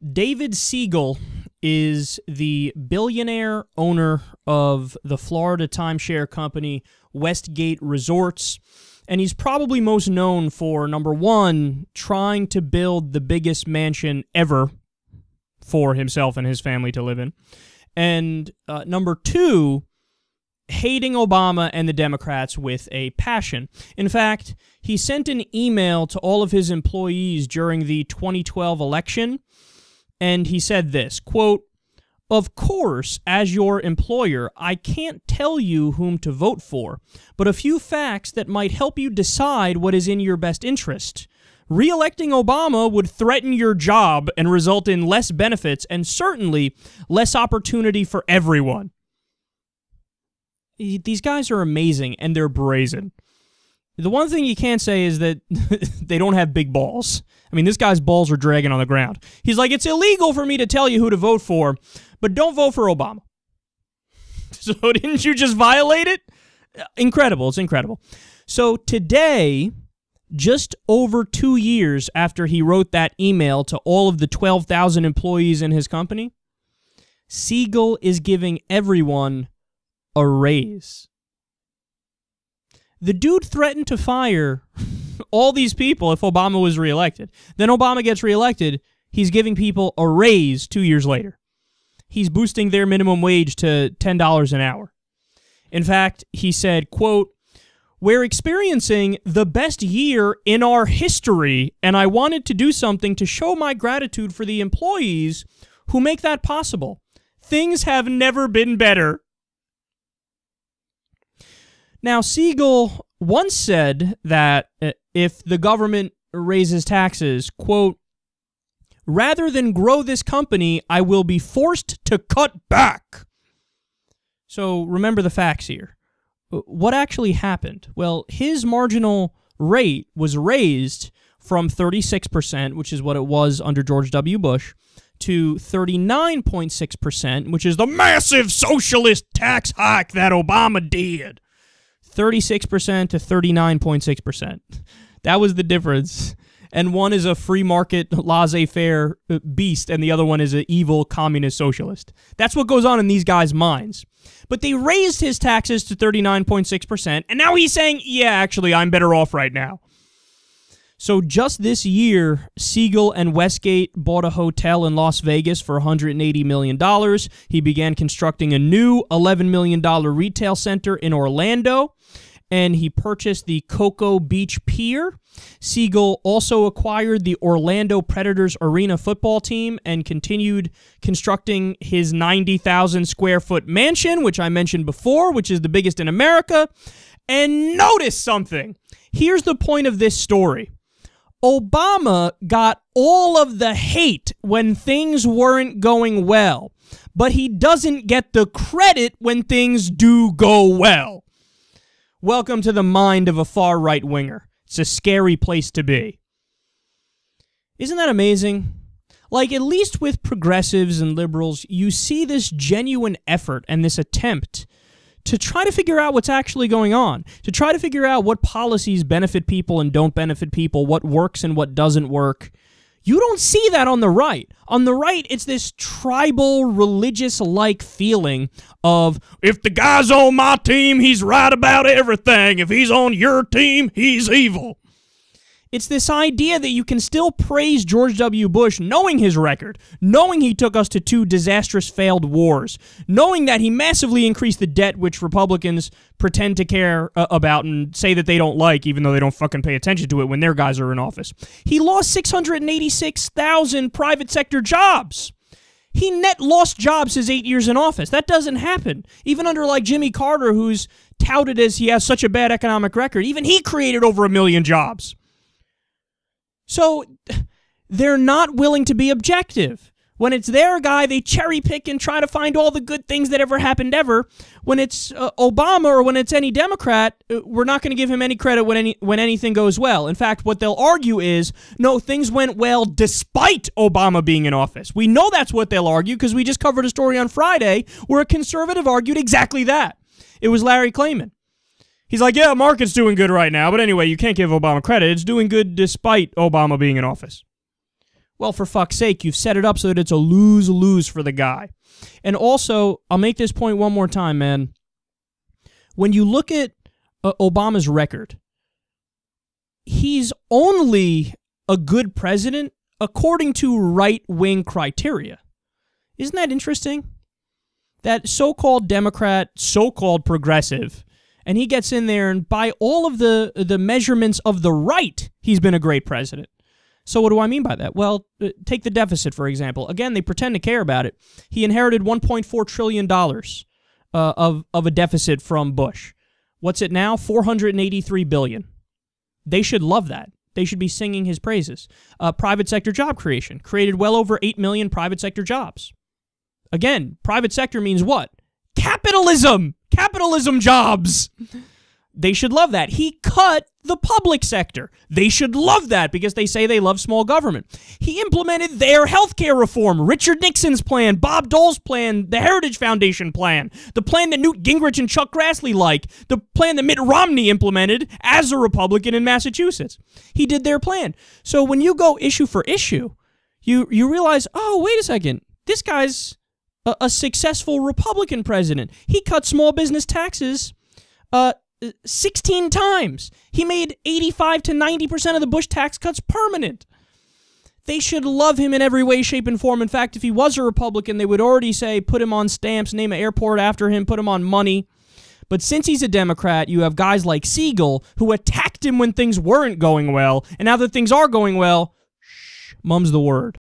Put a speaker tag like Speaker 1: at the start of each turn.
Speaker 1: David Siegel is the billionaire owner of the Florida timeshare company Westgate Resorts, and he's probably most known for, number one, trying to build the biggest mansion ever for himself and his family to live in, and number two, hating Obama and the Democrats with a passion. In fact, he sent an email to all of his employees during the 2012 election, and he said this, quote, "Of course, as your employer, I can't tell you whom to vote for, but a few facts that might help you decide what is in your best interest. Re-electing Obama would threaten your job and result in less benefits and certainly less opportunity for everyone." These guys are amazing, and they're brazen. The one thing you can't say is that they don't have big balls. I mean, this guy's balls are dragging on the ground. He's like, it's illegal for me to tell you who to vote for, but don't vote for Obama. So didn't you just violate it? Incredible. It's incredible. So today, just over 2 years after he wrote that email to all of the 12,000 employees in his company, Siegel is giving everyone a raise. The dude threatened to fire all these people if Obama was reelected. Then Obama gets reelected. He's giving people a raise 2 years later. He's boosting their minimum wage to $10 an hour. In fact, he said, quote, "We're experiencing the best year in our history, and I wanted to do something to show my gratitude for the employees who make that possible. Things have never been better." Now, Siegel once said that if the government raises taxes, quote, "Rather than grow this company, I will be forced to cut back." So remember the facts here. What actually happened? Well, his marginal rate was raised from 36%, which is what it was under George W. Bush, to 39.6%, which is the massive socialist tax hike that Obama did. 36% to 39.6%. That was the difference. And one is a free market, laissez-faire beast, and the other one is an evil communist socialist. That's what goes on in these guys' minds. But they raised his taxes to 39.6%, and now he's saying, yeah, actually, I'm better off right now. So just this year, Siegel and Westgate bought a hotel in Las Vegas for $180 million. He began constructing a new $11 million retail center in Orlando, and he purchased the Cocoa Beach Pier. Siegel also acquired the Orlando Predators arena football team and continued constructing his 90,000 square foot mansion, which I mentioned before, which is the biggest in America. And notice something. Here's the point of this story. Obama got all of the hate when things weren't going well, but he doesn't get the credit when things do go well. Welcome to the mind of a far-right winger. It's a scary place to be. Isn't that amazing? Like, at least with progressives and liberals, you see this genuine effort and this attempt to try to figure out what's actually going on, to try to figure out what policies benefit people and don't benefit people, what works and what doesn't work. You don't see that on the right. On the right, it's this tribal, religious-like feeling of, if the guy's on my team, he's right about everything. If he's on your team, he's evil. It's this idea that you can still praise George W. Bush knowing his record, knowing he took us to 2 disastrous failed wars, knowing that he massively increased the debt which Republicans pretend to care about and say that they don't like, even though they don't fucking pay attention to it when their guys are in office. He lost 686,000 private sector jobs. He net lost jobs his 8 years in office. That doesn't happen. Even under like Jimmy Carter, who's touted as he has such a bad economic record, even he created over 1 million jobs. So they're not willing to be objective. When it's their guy, they cherry pick and try to find all the good things that ever happened ever. When it's Obama or when it's any Democrat, we're not going to give him any credit when anything goes well. In fact, what they'll argue is, no, things went well despite Obama being in office. We know that's what they'll argue because we just covered a story on Friday where a conservative argued exactly that. It was Larry Klayman. He's like, yeah, market's doing good right now, but anyway, you can't give Obama credit. It's doing good despite Obama being in office. Well, for fuck's sake, you've set it up so that it's a lose-lose for the guy. And also, I'll make this point one more time, man. When you look at Obama's record, he's only a good president according to right-wing criteria. Isn't that interesting? That so-called Democrat, so-called progressive, and he gets in there, and by all of the measurements of the right, he's been a great president. So what do I mean by that? Well, take the deficit, for example. Again, they pretend to care about it. He inherited $1.4 trillion of a deficit from Bush. What's it now? $483 billion. They should love that. They should be singing his praises. Private sector job creation. Created well over 8 million private sector jobs. Again, private sector means what? Capitalism! Capitalism jobs! They should love that. He cut the public sector. They should love that because they say they love small government. He implemented their healthcare reform, Richard Nixon's plan, Bob Dole's plan, the Heritage Foundation plan, the plan that Newt Gingrich and Chuck Grassley like, the plan that Mitt Romney implemented as a Republican in Massachusetts. He did their plan. So when you go issue for issue, you realize, oh, wait a second, this guy's a successful Republican president. He cut small business taxes 16 times. He made 85 to 90% of the Bush tax cuts permanent. They should love him in every way, shape, and form. In fact, if he was a Republican, they would already say, put him on stamps, name an airport after him, put him on money. But since he's a Democrat, you have guys like Siegel who attacked him when things weren't going well, and now that things are going well, shh, mum's the word.